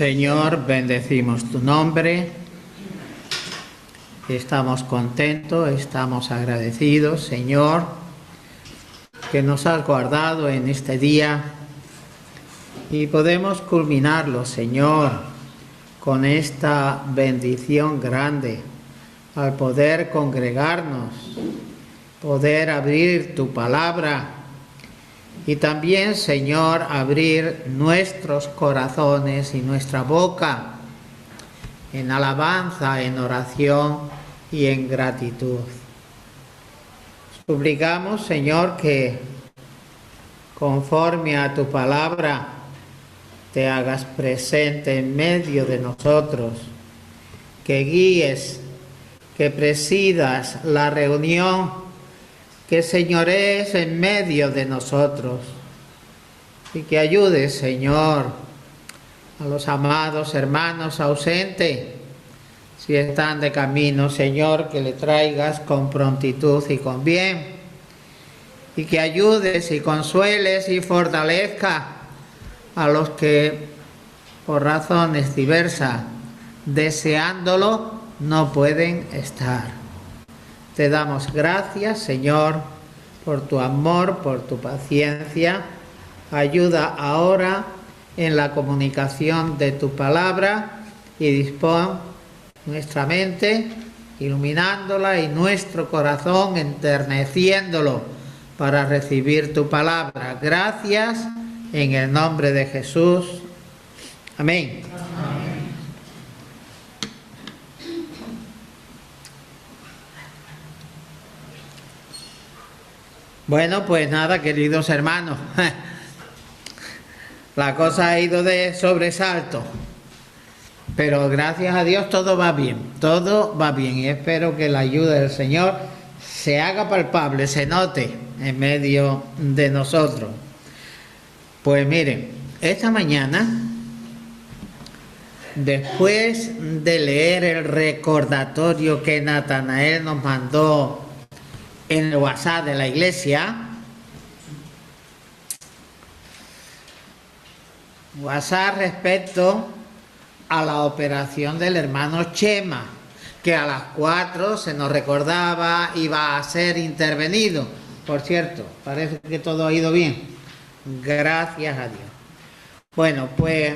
Señor, bendecimos tu nombre. Estamos contentos, estamos agradecidos, Señor, que nos has guardado en este día y podemos culminarlo, Señor, con esta bendición grande al poder congregarnos, poder abrir tu palabra y también, Señor, abrir nuestros corazones y nuestra boca en alabanza, en oración y en gratitud. Suplicamos, Señor, que conforme a tu palabra te hagas presente en medio de nosotros, que guíes, que presidas la reunión, que señorees en medio de nosotros y que ayudes, Señor, a los amados hermanos ausentes. Si están de camino, Señor, que le traigas con prontitud y con bien, y que ayudes y consueles y fortalezcas a los que, por razones diversas, deseándolo, no pueden estar. Te damos gracias, Señor, por tu amor, por tu paciencia. Ayuda ahora en la comunicación de tu palabra y dispón nuestra mente, iluminándola, y nuestro corazón enterneciéndolo para recibir tu palabra. Gracias en el nombre de Jesús. Amén. Amén. Bueno, pues nada, queridos hermanos, la cosa ha ido de sobresalto, pero gracias a Dios todo va bien y espero que la ayuda del Señor se haga palpable, se note en medio de nosotros. Pues miren, esta mañana, después de leer el recordatorio que Natanael nos mandó en el WhatsApp de la iglesia, WhatsApp respecto a la operación del hermano Chema, que a las 4 se nos recordaba iba a ser intervenido. Por cierto, parece que todo ha ido bien. Gracias a Dios. Bueno, pues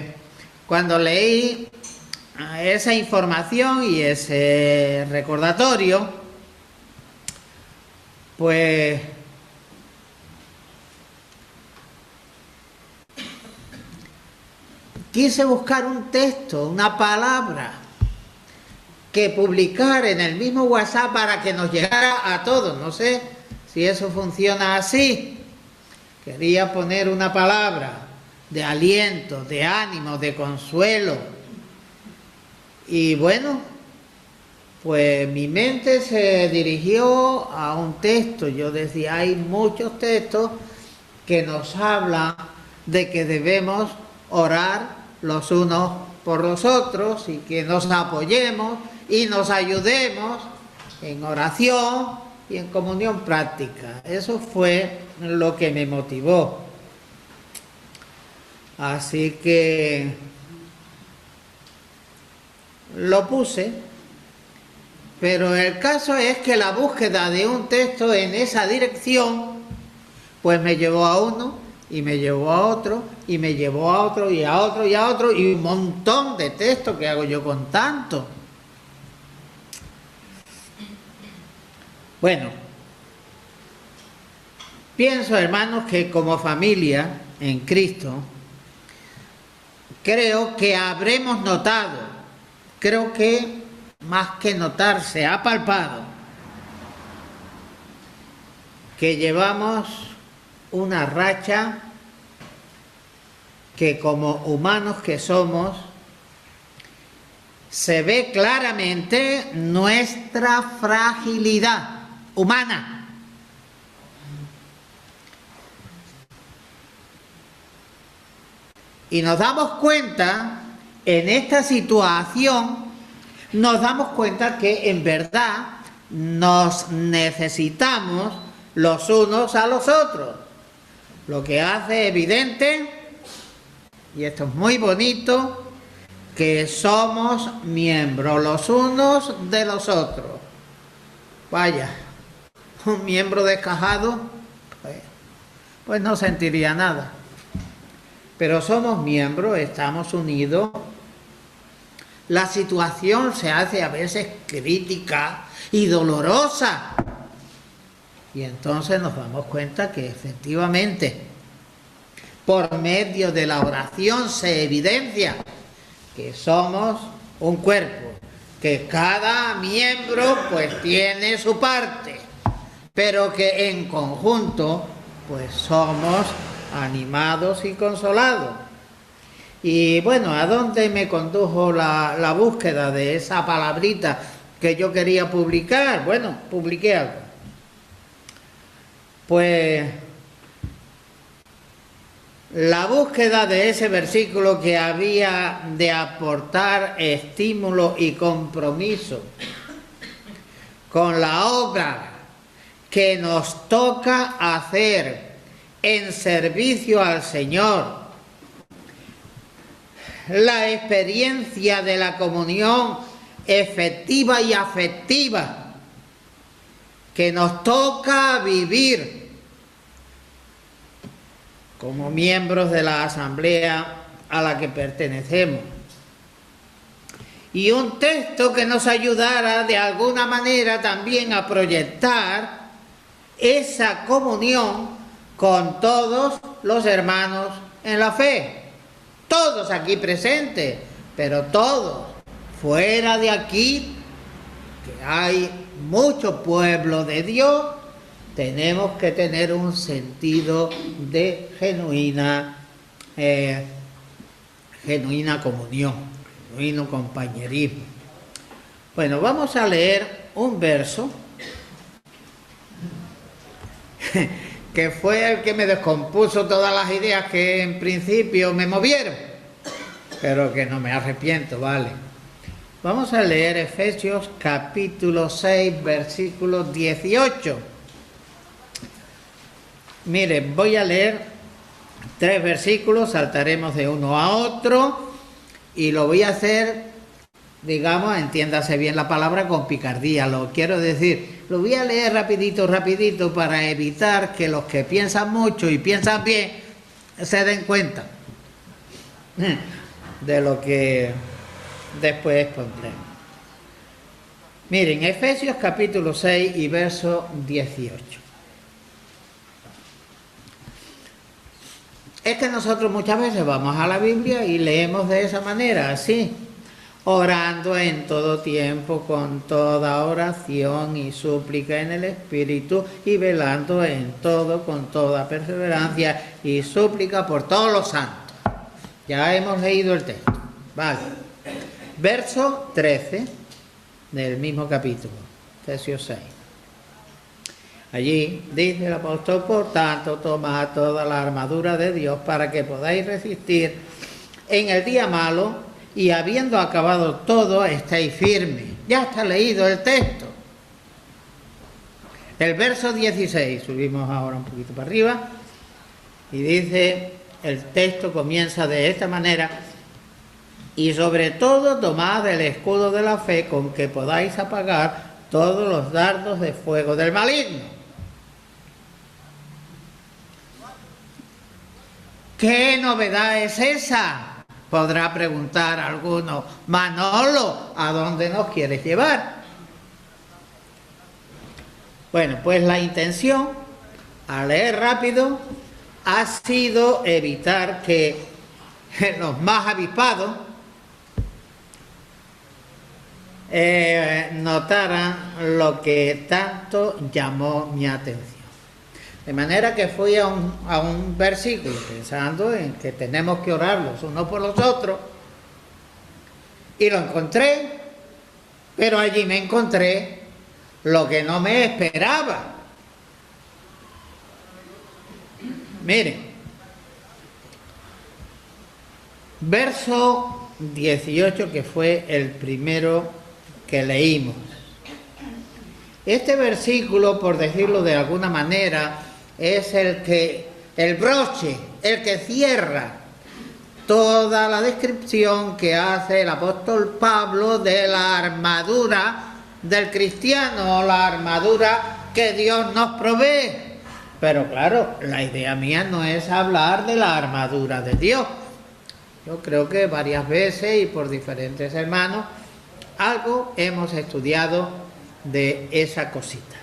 cuando leí esa información y ese recordatorio, pues quise buscar un texto, una palabra que publicar en el mismo WhatsApp para que nos llegara a todos. No sé si eso funciona así. Quería poner una palabra de aliento, de ánimo, de consuelo. Y bueno, pues mi mente se dirigió a un texto. Yo decía, hay muchos textos que nos hablan de que debemos orar los unos por los otros y que nos apoyemos y nos ayudemos en oración y en comunión práctica. Eso fue lo que me motivó. Así que lo puse. Pero el caso es que la búsqueda de un texto en esa dirección, pues me llevó a uno, y me llevó a otro, y me llevó a otro, y a otro, y a otro, y un montón de textos que hago yo con tanto. Bueno, pienso, hermanos, que como familia en Cristo, creo que habremos notado, creo que más que notar, se ha palpado que llevamos una racha que, como humanos que somos, se ve claramente nuestra fragilidad humana. Y nos damos cuenta en esta situación, nos damos cuenta que en verdad nos necesitamos los unos a los otros. Lo que hace evidente, y esto es muy bonito, que somos miembros los unos de los otros. Vaya, un miembro descajado, pues no sentiría nada. Pero somos miembros, estamos unidos. La situación se hace a veces crítica y dolorosa. Y entonces nos damos cuenta que efectivamente, por medio de la oración se evidencia que somos un cuerpo, que cada miembro pues tiene su parte, pero que en conjunto pues somos animados y consolados. Y bueno, ¿a dónde me condujo la búsqueda de esa palabrita que yo quería publicar? Bueno, publiqué algo. Pues la búsqueda de ese versículo que había de aportar estímulo y compromiso con la obra que nos toca hacer en servicio al Señor, la experiencia de la comunión efectiva y afectiva que nos toca vivir como miembros de la asamblea a la que pertenecemos. Y un texto que nos ayudara de alguna manera también a proyectar esa comunión con todos los hermanos en la fe. Todos aquí presentes, pero todos fuera de aquí, que hay mucho pueblo de Dios, tenemos que tener un sentido de genuina comunión, genuino compañerismo. Bueno, vamos a leer un verso que fue el que me descompuso todas las ideas que en principio me movieron, pero que no me arrepiento, ¿vale? Vamos a leer Efesios capítulo 6, versículo 18. Miren, voy a leer 3 versículos, saltaremos de uno a otro y lo voy a hacer, digamos, entiéndase bien la palabra, con picardía. Lo quiero decir, lo voy a leer rapidito para evitar que los que piensan mucho y piensan bien se den cuenta de lo que después expondremos. Miren, Efesios capítulo 6 y verso 18. Es que nosotros muchas veces vamos a la Biblia y leemos de esa manera, así, orando en todo tiempo, con toda oración y súplica en el Espíritu, y velando en todo, con toda perseverancia y súplica por todos los santos. Ya hemos leído el texto, vale. Verso 13 del mismo capítulo, Efesios 6. Allí dice el apóstol: por tanto, tomad toda la armadura de Dios para que podáis resistir en el día malo, y habiendo acabado todo, estéis firmes. Ya está leído el texto. El verso 16, subimos ahora un poquito para arriba, y dice, el texto comienza de esta manera: y sobre todo tomad el escudo de la fe, con que podáis apagar todos los dardos de fuego del maligno. ¿Qué novedad es esa? Podrá preguntar alguno: Manolo, ¿a dónde nos quieres llevar? Bueno, pues la intención, al leer rápido, ha sido evitar que los más avispados notaran lo que tanto llamó mi atención. De manera que fui a un versículo pensando en que tenemos que orar los unos por los otros, y lo encontré, pero allí me encontré lo que no me esperaba. Miren, verso 18, que fue el primero que leímos. Este versículo, por decirlo de alguna manera, es el broche, el que cierra toda la descripción que hace el apóstol Pablo de la armadura del cristiano, la armadura que Dios nos provee. Pero claro, la idea mía no es hablar de la armadura de Dios. Yo creo que varias veces y por diferentes hermanos algo hemos estudiado de esa cosita.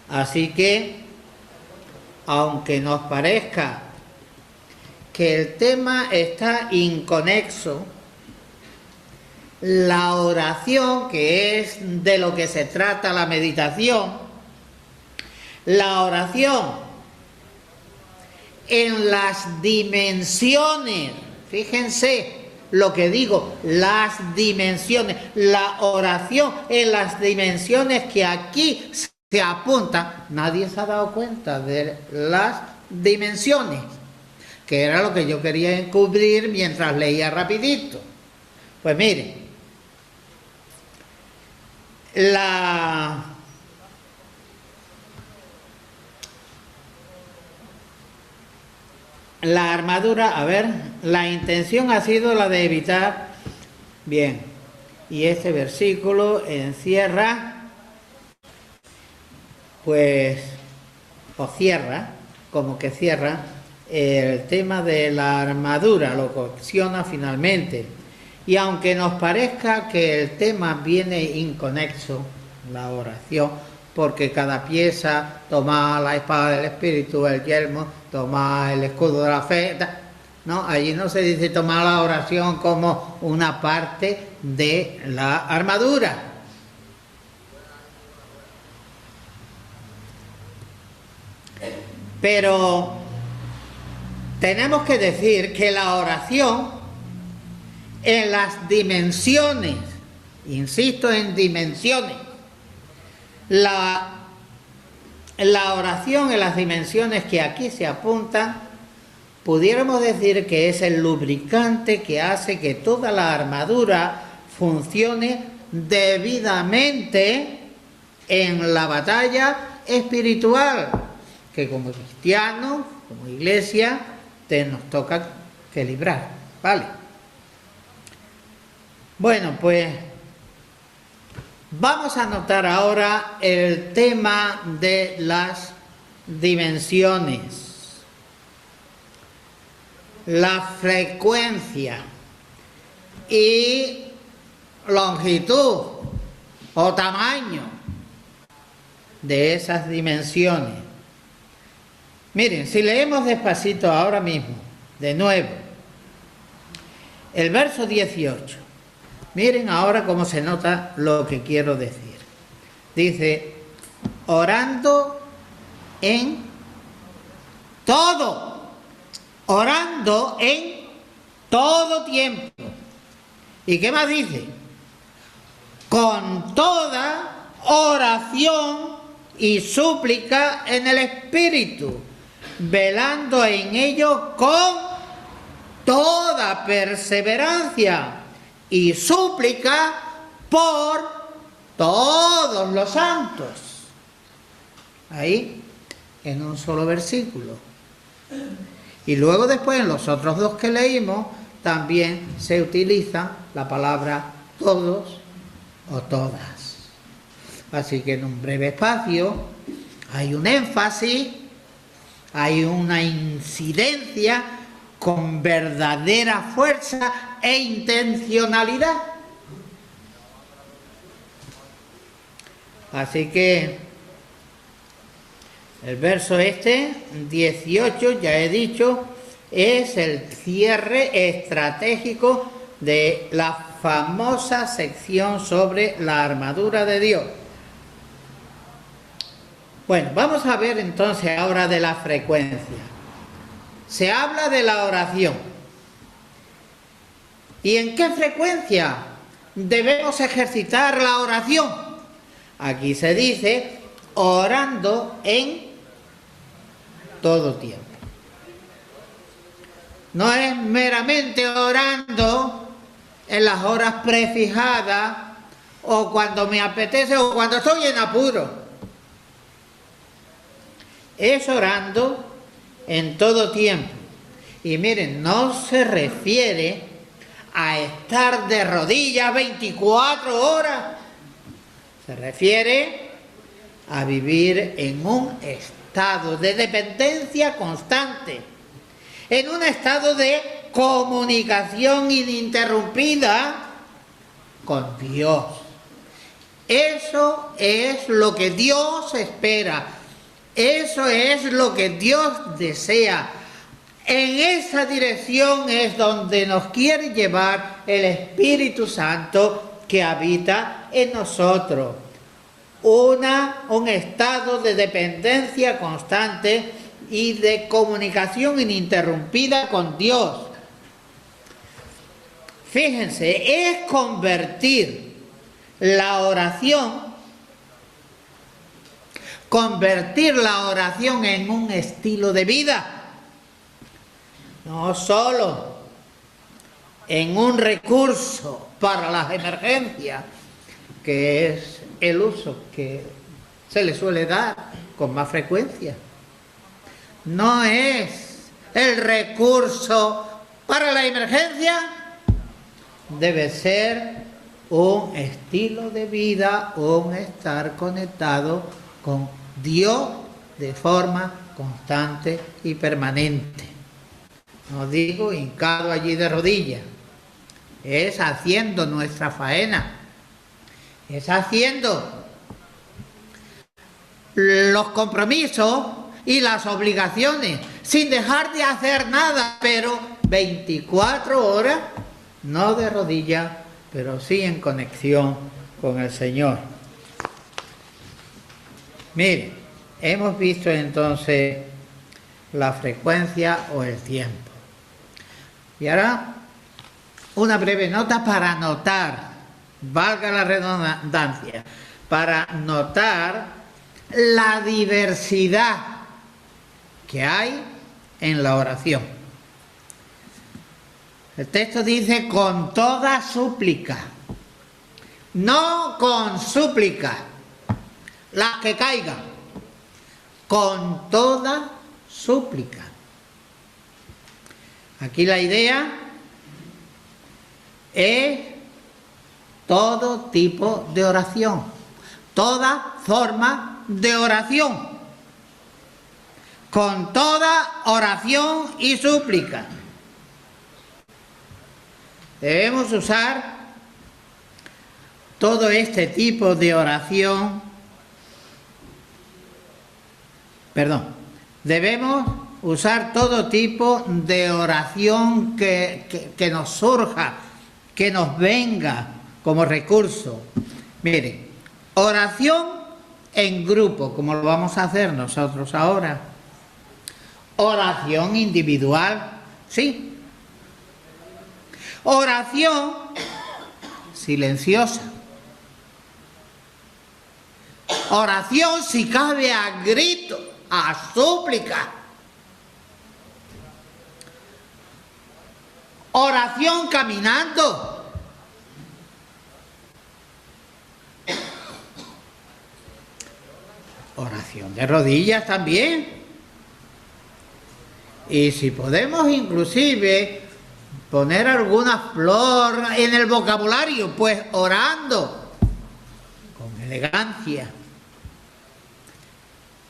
Así que, aunque nos parezca que el tema está inconexo, la oración, que es de lo que se trata la meditación, la oración en las dimensiones, fíjense lo que digo, las dimensiones, la oración en las dimensiones que aquí se apuntan. Nadie se ha dado cuenta de las dimensiones, que era lo que yo quería encubrir mientras leía rapidito. Pues miren, la armadura, a ver, la intención ha sido la de evitar, bien, y este versículo encierra, pues, o cierra, como que cierra, el tema de la armadura, lo coacciona finalmente. Y aunque nos parezca que el tema viene inconexo, la oración, porque cada pieza toma la espada del Espíritu, el yelmo, toma el escudo de la fe, no, allí no se dice tomar la oración como una parte de la armadura. Pero tenemos que decir que la oración en las dimensiones, insisto en dimensiones, la oración en las dimensiones que aquí se apuntan, pudiéramos decir que es el lubricante que hace que toda la armadura funcione debidamente en la batalla espiritual, que como cristianos, como iglesia, nos toca que librar, ¿vale? Bueno, pues vamos a notar ahora el tema de las dimensiones, la frecuencia y longitud o tamaño de esas dimensiones. Miren, si leemos despacito ahora mismo, de nuevo, el verso 18, miren ahora cómo se nota lo que quiero decir. Dice, orando en todo tiempo. ¿Y qué más dice? Con toda oración y súplica en el Espíritu, velando en ello con toda perseverancia y súplica por todos los santos. Ahí, en un solo versículo. Y luego después, en los otros dos que leímos, también se utiliza la palabra todos o todas. Así que en un breve espacio hay un énfasis, hay una incidencia con verdadera fuerza e intencionalidad. Así que el verso 18, ya he dicho, es el cierre estratégico de la famosa sección sobre la armadura de Dios. Bueno, vamos a ver entonces ahora de la frecuencia. Se habla de la oración. ¿Y en qué frecuencia debemos ejercitar la oración? Aquí se dice orando en todo tiempo. No es meramente orando en las horas prefijadas o cuando me apetece o cuando estoy en apuro. Es orando en todo tiempo. Y miren, no se refiere a estar de rodillas 24 horas. Se refiere a vivir en un estado de dependencia constante, en un estado de comunicación ininterrumpida con Dios. Eso es lo que Dios espera. Eso es lo que Dios desea. En esa dirección es donde nos quiere llevar el Espíritu Santo que habita en nosotros. Un estado de dependencia constante y de comunicación ininterrumpida con Dios. Fíjense, es convertir la oración en un estilo de vida. No solo en un recurso para las emergencias, que es el uso que se le suele dar con más frecuencia. No es el recurso para la emergencia, debe ser un estilo de vida, un estar conectado con Dios de forma constante y permanente. No digo hincado allí de rodillas, es haciendo nuestra faena, es haciendo los compromisos y las obligaciones sin dejar de hacer nada, pero 24 horas, no de rodillas, pero sí en conexión con el Señor. Mire, hemos visto entonces la frecuencia o el tiempo. Y ahora una breve nota para notar, valga la redundancia, para notar la diversidad que hay en la oración. El texto dice con toda súplica, no con súplica, las que caigan, con toda súplica. Aquí la idea es todo tipo de oración, toda forma de oración, con toda oración y súplica. Debemos usar todo este tipo de oración, debemos usar todo tipo de oración que nos surja, que nos venga como recurso. Mire, oración en grupo, como lo vamos a hacer nosotros ahora. Oración individual, sí. Oración silenciosa. Oración, si cabe, a grito, a súplica. Oración caminando. Oración de rodillas también. Y si podemos inclusive poner alguna flor en el vocabulario, pues orando con elegancia.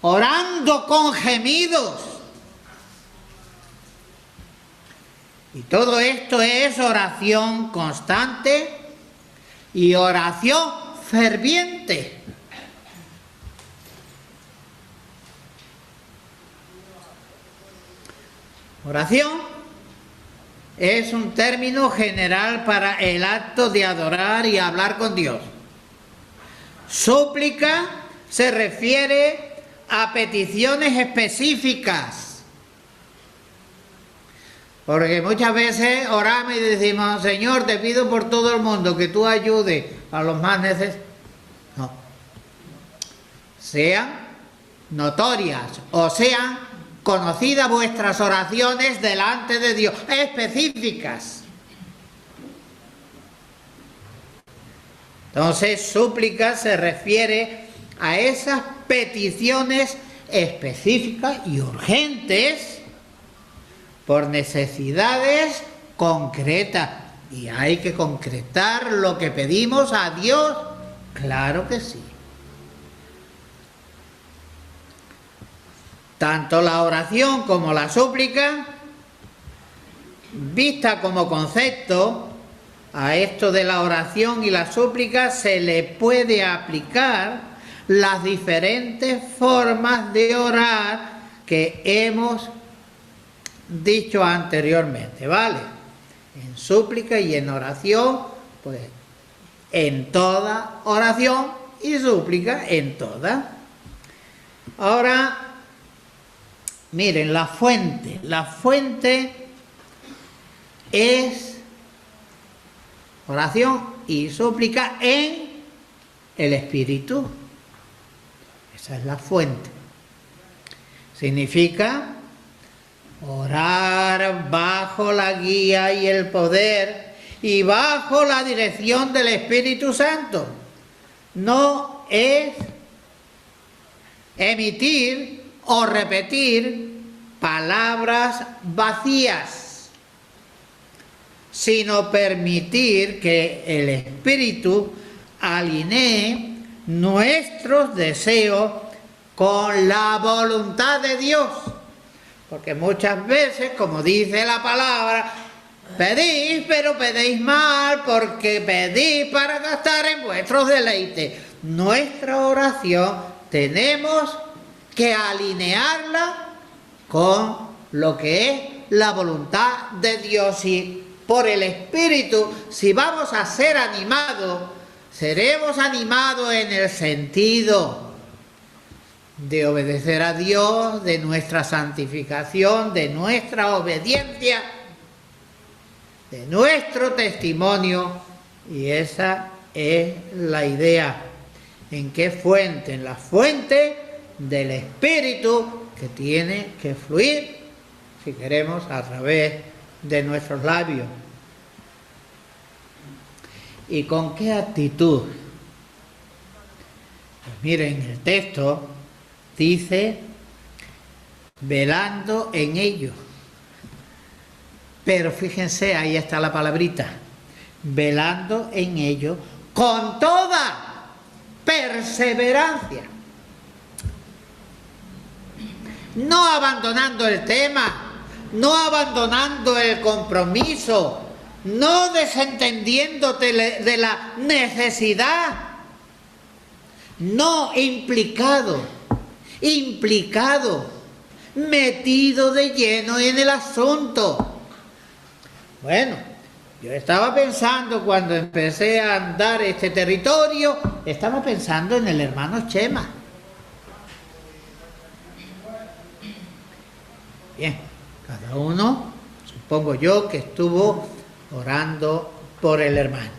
Orando con gemidos. Y todo esto es oración constante y oración ferviente. Oración es un término general para el acto de adorar y hablar con Dios. Súplica se refiere a peticiones específicas. Porque muchas veces oramos y decimos, Señor, te pido por todo el mundo que tú ayudes a los más necesitados. No. Sean notorias o sean conocidas vuestras oraciones delante de Dios, específicas. Entonces, súplica se refiere a esas peticiones específicas y urgentes por necesidades concretas. Y hay que concretar lo que pedimos a Dios. Claro que sí. Tanto la oración como la súplica, vista como concepto, a esto de la oración y la súplica se le puede aplicar las diferentes formas de orar que hemos dicho anteriormente, ¿vale? En súplica y en oración, pues en toda oración y súplica en toda. Ahora, miren, la fuente es oración y súplica en el Espíritu. Esa es la fuente. Significa orar bajo la guía y el poder y bajo la dirección del Espíritu Santo. No es emitir o repetir palabras vacías, sino permitir que el Espíritu alinee nuestros deseos con la voluntad de Dios. Porque muchas veces, como dice la palabra, pedís, pero pedís mal, porque pedís para gastar en vuestros deleites. Nuestra oración tenemos que alinearla con lo que es la voluntad de Dios. Y por el Espíritu, si vamos a ser animados, seremos animados en el sentido de obedecer a Dios, de nuestra santificación, de nuestra obediencia, de nuestro testimonio. Y esa es la idea. ¿En qué fuente? En la fuente del Espíritu, que tiene que fluir, si queremos, a través de nuestros labios. ¿Y con qué actitud? Pues miren, el texto dice, velando en ello. Pero fíjense, ahí está la palabrita, velando en ello con toda perseverancia. No abandonando el tema, no abandonando el compromiso, no desentendiéndote de la necesidad, no implicado, metido de lleno en el asunto. Bueno, yo estaba pensando cuando empecé a andar este territorio, estaba pensando en el hermano Chema. Bien, cada uno, supongo yo, que estuvo orando por el hermano.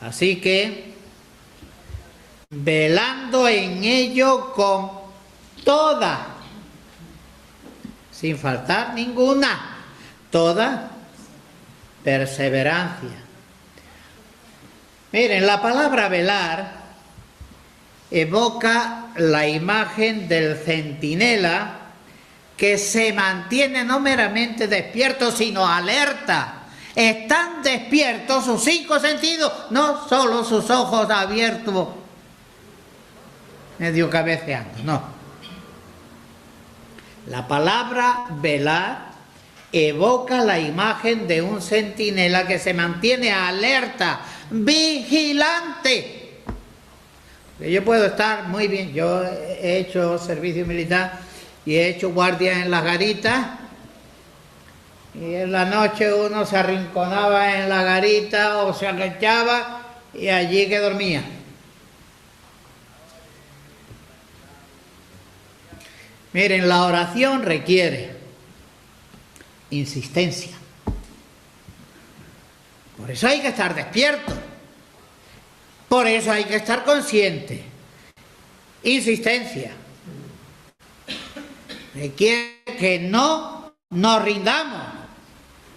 Así que, velando en ello con toda, sin faltar ninguna, toda perseverancia. Miren, la palabra velar evoca la imagen del centinela que se mantiene no meramente despierto, sino alerta. Están despiertos sus 5 sentidos, no solo sus ojos abiertos, medio cabeceando, no. La palabra velar evoca la imagen de un centinela que se mantiene alerta, vigilante. Yo puedo estar muy bien, yo he hecho servicio militar y he hecho guardias en las garitas, y en la noche uno se arrinconaba en la garita o se agachaba y allí que dormía. Miren, la oración requiere insistencia. Por eso hay que estar despierto. Por eso hay que estar consciente. Insistencia. Requiere que no nos rindamos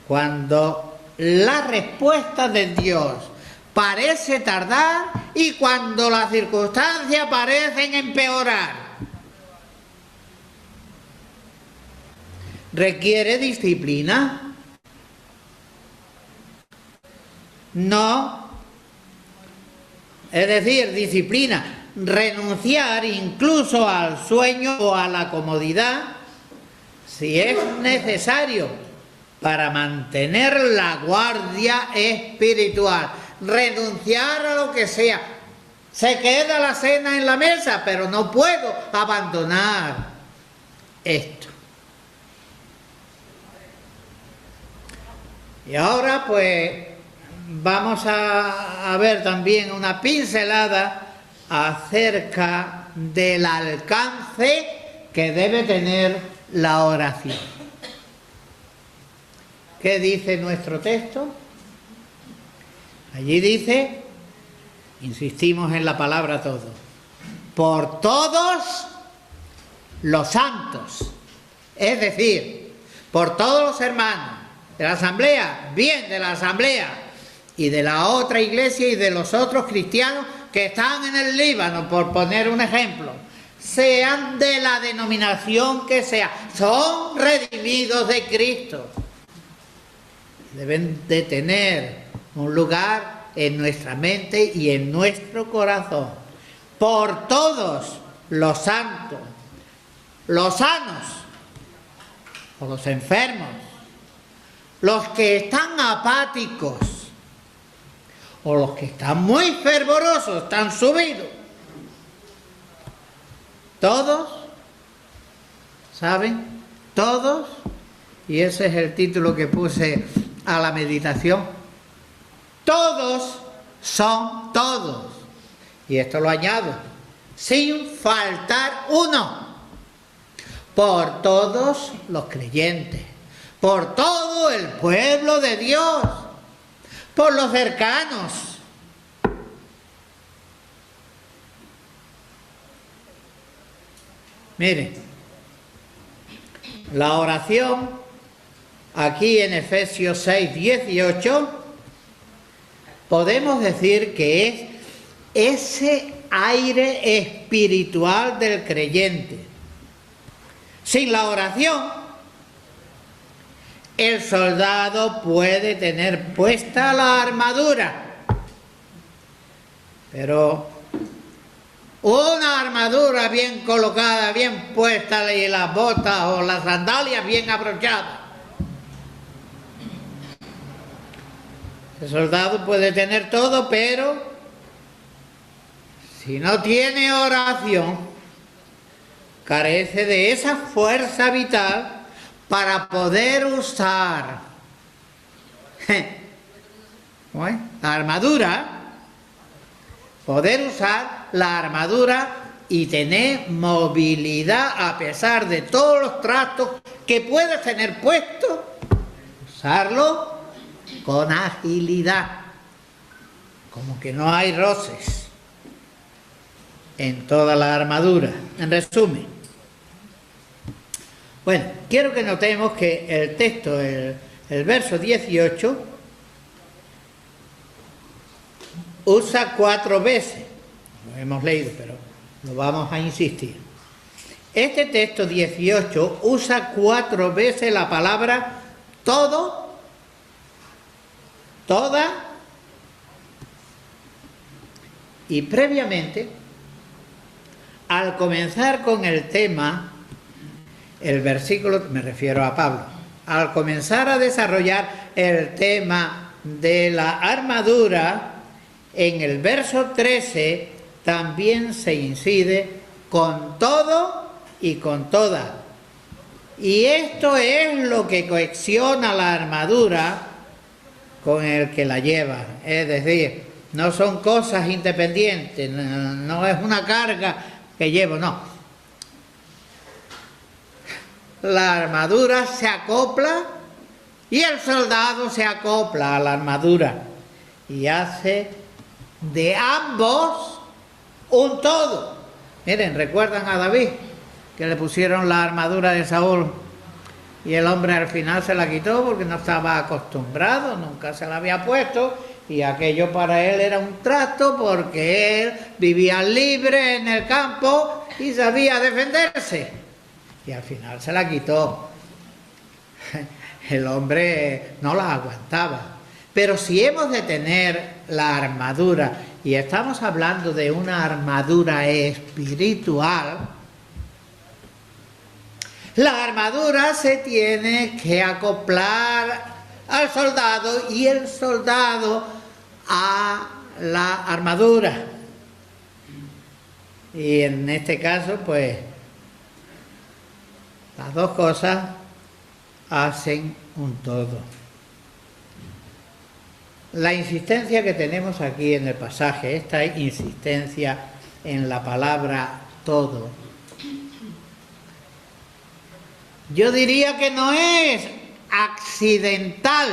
cuando la respuesta de Dios parece tardar y cuando las circunstancias parecen empeorar. requiere disciplina. No, es decir, disciplina, renunciar incluso al sueño o a la comodidad si es necesario para mantener la guardia espiritual, renunciar a lo que sea. Se queda la cena en la mesa, pero no puedo abandonar esto. Y ahora pues vamos a ver también una pincelada acerca del alcance que debe tener la oración. ¿Qué dice nuestro texto? Allí dice, insistimos en la palabra todo, por todos los santos, es decir, por todos los hermanos de la asamblea, bien de la asamblea y de la otra iglesia y de los otros cristianos que están en el Líbano, por poner un ejemplo, sean de la denominación que sea, son redimidos de Cristo. Deben de tener un lugar en nuestra mente y en nuestro corazón. Por todos los santos, los sanos o los enfermos, los que están apáticos o los que están muy fervorosos, están subidos. Todos, ¿saben? Todos, y ese es el título que puse a la meditación. Todos son todos. Y esto lo añado, sin faltar uno. Por todos los creyentes, por todo el pueblo de Dios, por los cercanos. Miren, la oración aquí en Efesios 6, 18, podemos decir que es ese aire espiritual del creyente. Sin la oración, el soldado puede tener puesta la armadura, pero una armadura bien colocada, bien puesta, y las botas o las sandalias bien abrochadas. El soldado puede tener todo, pero si no tiene oración, carece de esa fuerza vital para poder usar la armadura, poder usar la armadura y tener movilidad a pesar de todos los trastos que puedas tener puesto, usarlo con agilidad, como que no hay roces en toda la armadura. En resumen, bueno, quiero que notemos que el texto, el verso 18, usa 4 veces, lo hemos leído, pero lo vamos a insistir. Este texto 18 usa 4 veces la palabra todo, toda, y previamente, al comenzar con el tema, el versículo, me refiero a Pablo, al comenzar a desarrollar el tema de la armadura, en el verso 13 también se incide con todo y con toda. Y esto es lo que cohesiona la armadura con el que la lleva. Es decir, no son cosas independientes, no es una carga que llevo, no. La armadura se acopla y el soldado se acopla a la armadura y hace de ambos un todo. Miren, ¿recuerdan a David que le pusieron la armadura de Saúl y el hombre al final se la quitó porque no estaba acostumbrado, nunca se la había puesto, y aquello para él era un trato porque él vivía libre en el campo y sabía defenderse, y al final se la quitó? el hombre no las aguantaba. Pero si hemos de tener la armadura, y estamos hablando de una armadura espiritual, la armadura se tiene que acoplar al soldado y el soldado a la armadura. Y en este caso, pues, las dos cosas hacen un todo. La insistencia que tenemos aquí en el pasaje, esta insistencia en la palabra todo, yo diría que no es accidental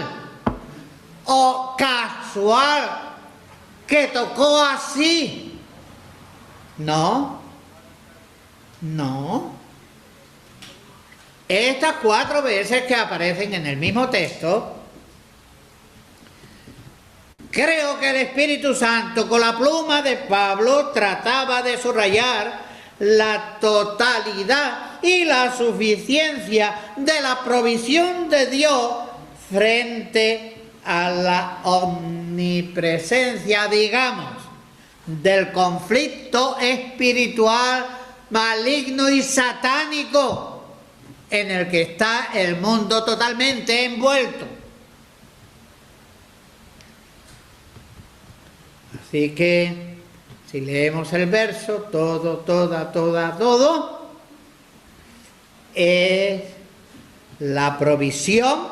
o casual que tocó así. No. Estas 4 veces que aparecen en el mismo texto, creo que el Espíritu Santo con la pluma de Pablo trataba de subrayar la totalidad y la suficiencia de la provisión de Dios frente a la omnipresencia, digamos, del conflicto espiritual maligno y satánico en el que está el mundo totalmente envuelto. Así que, si leemos el verso, todo, es la provisión,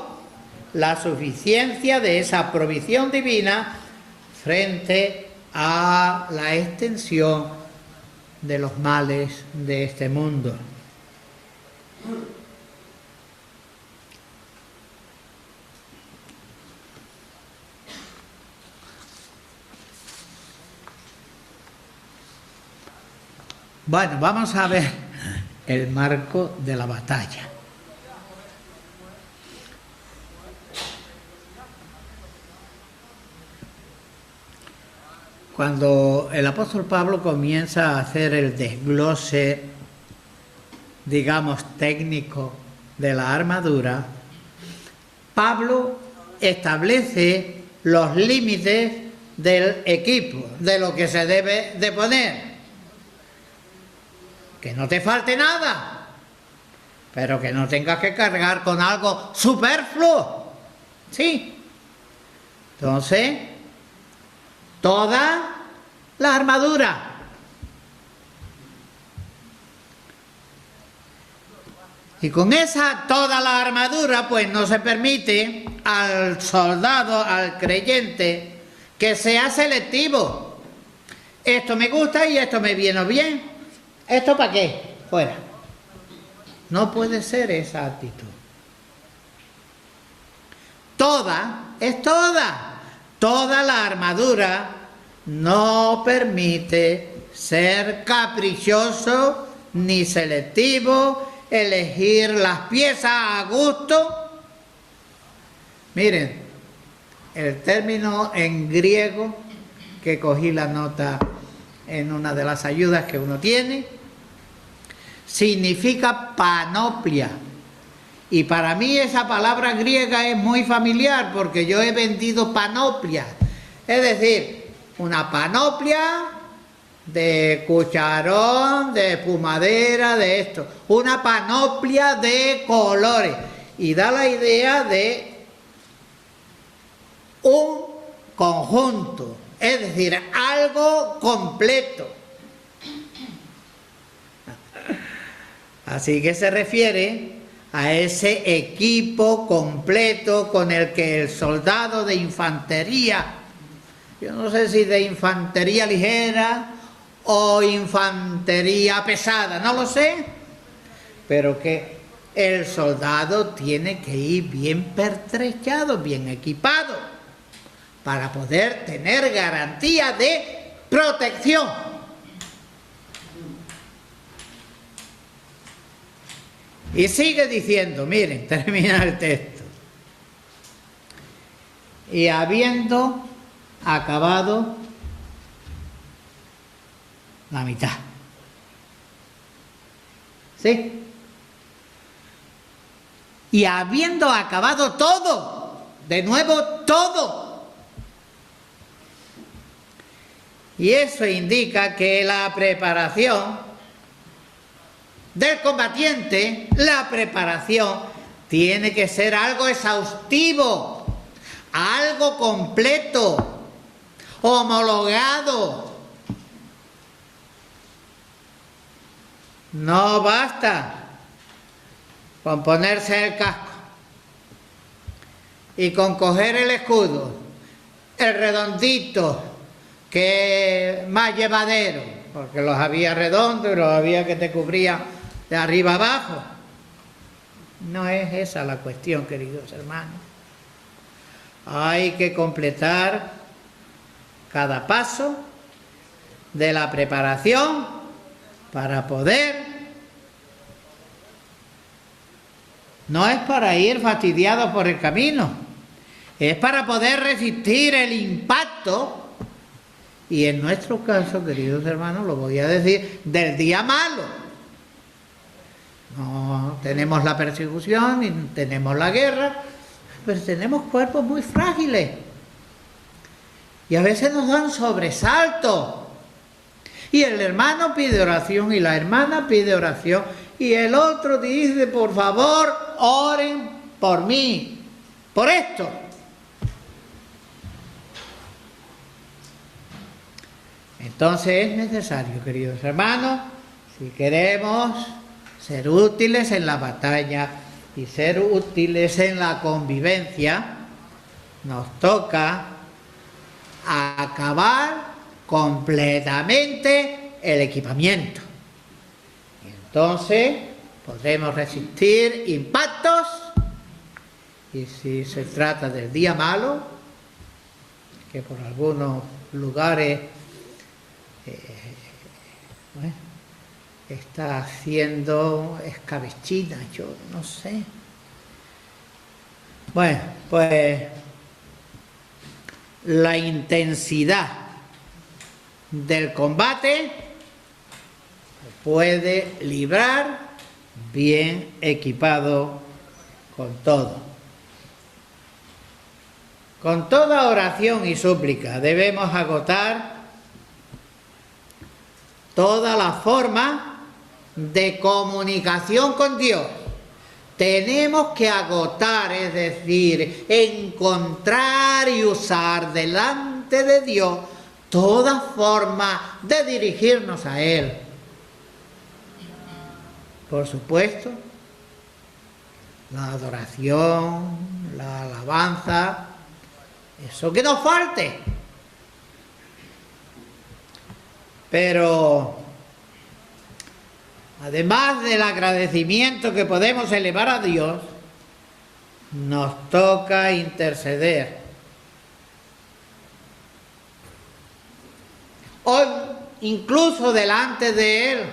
la suficiencia de esa provisión divina frente a la extensión de los males de este mundo. Bueno, vamos a ver el marco de la batalla. Cuando el apóstol Pablo comienza a hacer el desglose, digamos, técnico de la armadura, Pablo establece los límites del equipo, de lo que se debe de poner. Que no te falte nada, pero que no tengas que cargar con algo superfluo. Sí. Entonces, toda la armadura. Y con esa toda la armadura, pues no se permite al soldado, al creyente, que sea selectivo. Esto me gusta y esto me viene bien. ¿Esto para qué? Fuera. No puede ser esa actitud. Toda la armadura no permite ser caprichoso ni selectivo, elegir las piezas a gusto. Miren, el término en griego, que cogí la nota en una de las ayudas que uno tiene, significa panoplia. Y para mí esa palabra griega es muy familiar porque yo he vendido panoplia. Es decir, una panoplia de cucharón, de espumadera, de esto. Una panoplia de colores. Y da la idea de un conjunto. Es decir, algo completo. Así que se refiere a ese equipo completo con el que el soldado de infantería, yo no sé si de infantería ligera o infantería pesada, no lo sé, pero que el soldado tiene que ir bien pertrechado, bien equipado, para poder tener garantía de protección. Y sigue diciendo, miren, termina el texto. Y habiendo acabado la mitad. ¿Sí? y habiendo acabado todo, de nuevo todo. Y eso indica que la preparación del combatiente, la preparación tiene que ser algo exhaustivo, algo completo, homologado. No basta con ponerse el casco y con coger el escudo, el redondito, que es más llevadero, porque los había redondos y los había que te cubría de arriba abajo. No es esa la cuestión, queridos hermanos. Hay que completar cada paso de la preparación para poder. No es para ir fastidiados por el camino, es para poder resistir el impacto, y en nuestro caso, queridos hermanos, lo voy a decir, del día malo. No tenemos la persecución, ni tenemos la guerra, pero tenemos cuerpos muy frágiles, y a veces nos dan sobresaltos, y el hermano pide oración, y la hermana pide oración, y el otro dice, por favor, oren por mí, por esto. Entonces es necesario, queridos hermanos, si queremos ser útiles en la batalla y ser útiles en la convivencia, nos toca acabar completamente el equipamiento. Entonces podremos resistir impactos, y si se trata del día malo, que por algunos lugares está haciendo escabechina, yo no sé. Bueno, pues la intensidad del combate puede librar bien equipado con todo. Con toda oración y súplica debemos agotar toda la forma de comunicación con Dios. Tenemos que agotar, es decir, encontrar y usar delante de Dios toda forma de dirigirnos a Él. Por supuesto, la adoración, la alabanza, eso que nos falte. Pero además del agradecimiento que podemos elevar a Dios, nos toca interceder. Hoy, incluso delante de Él,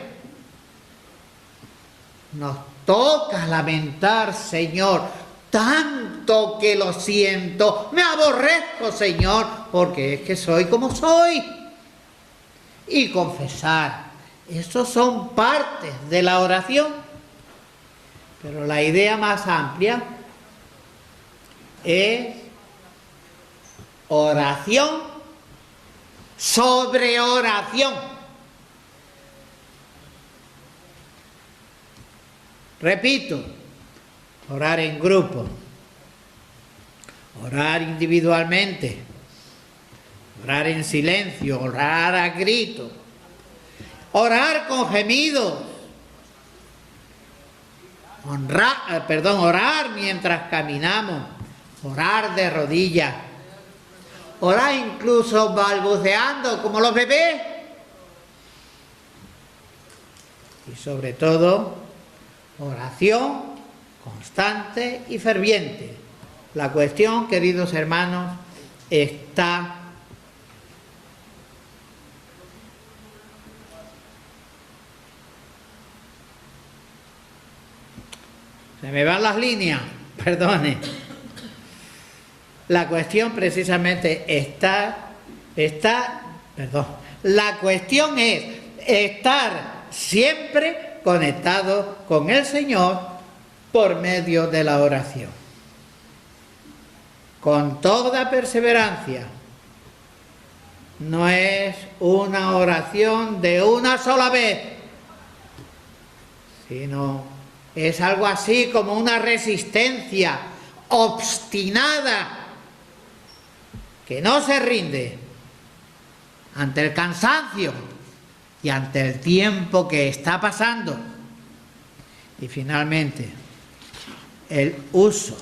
nos toca lamentar, Señor, tanto que lo siento, me aborrezco, Señor, porque es que soy como soy. Y confesar. Esos son partes de la oración, pero la idea más amplia es oración sobre oración. Repito, orar en grupo, orar individualmente, orar en silencio, orar a gritos, orar con gemidos, orar mientras caminamos, orar de rodillas, orar incluso balbuceando como los bebés, y sobre todo oración constante y ferviente. La cuestión, queridos hermanos, está se me van las líneas, perdone. La cuestión precisamente la cuestión es estar siempre conectado con el Señor por medio de la oración. Con toda perseverancia. No es una oración de una sola vez, sino es algo así como una resistencia obstinada que no se rinde ante el cansancio y ante el tiempo que está pasando. Y finalmente, el uso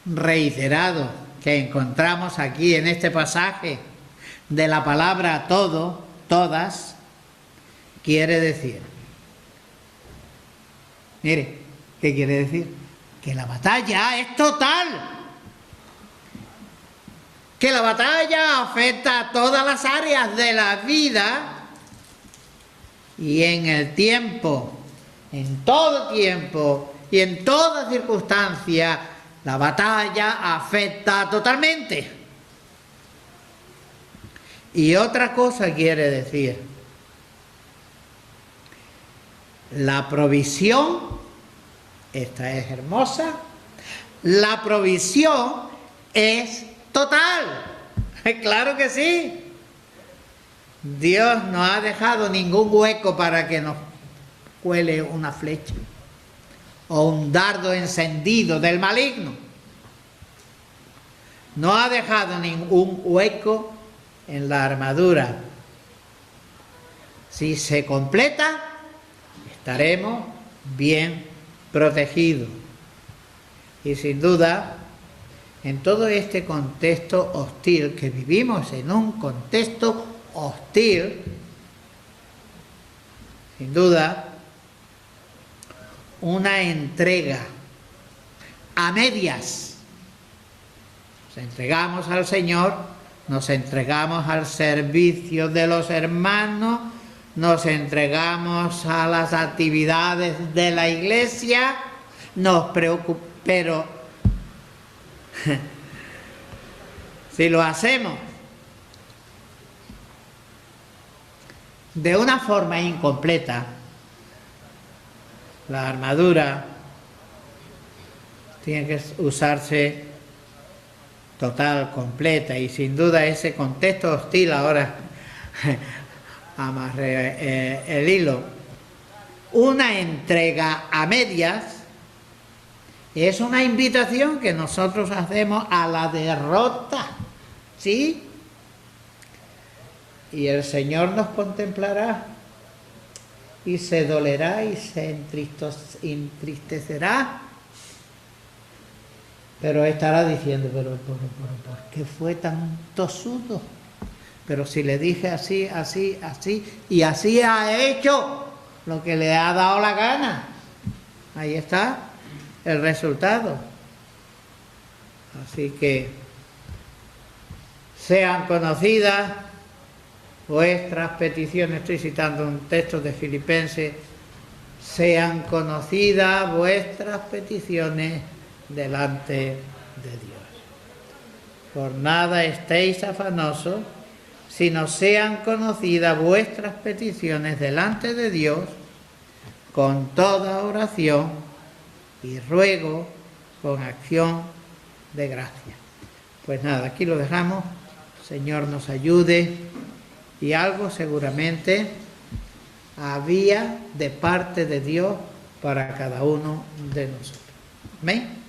reiterado que encontramos aquí en este pasaje de la palabra todo, todas, quiere decir, mire, ¿qué quiere decir? Que la batalla es total, que la batalla afecta a todas las áreas de la vida y en el tiempo, en todo tiempo y en toda circunstancia. La batalla afecta totalmente. Y otra cosa quiere decir, la provisión, esta es hermosa, la provisión es total. Claro que sí. Dios no ha dejado ningún hueco para que nos cuele una flecha o un dardo encendido del maligno. No ha dejado ningún hueco en la armadura. Si se completa, estaremos bien protegidos. Y sin duda, en todo este contexto hostil, que vivimos en un contexto hostil, sin duda, una entrega a medias. Nos entregamos al Señor, nos entregamos al servicio de los hermanos, nos entregamos a las actividades de la iglesia, nos preocupa, pero si lo hacemos de una forma incompleta, la armadura tiene que usarse total, completa, y sin duda ese contexto hostil, ahora amarré el hilo, una entrega a medias es una invitación que nosotros hacemos a la derrota, ¿sí? Y el Señor nos contemplará y se dolerá y se entristecerá, pero estará diciendo, pero ¿por qué fue tan tosudo? Pero si le dije así, así, así, y así ha hecho lo que le ha dado la gana. Ahí está el resultado. Así que sean conocidas vuestras peticiones. Estoy citando un texto de Filipenses. Sean conocidas vuestras peticiones delante de Dios. Por nada estéis afanosos, sino sean conocidas vuestras peticiones delante de Dios con toda oración y ruego con acción de gracia. Pues nada, aquí lo dejamos. Señor nos ayude, y algo seguramente había de parte de Dios para cada uno de nosotros. Amén.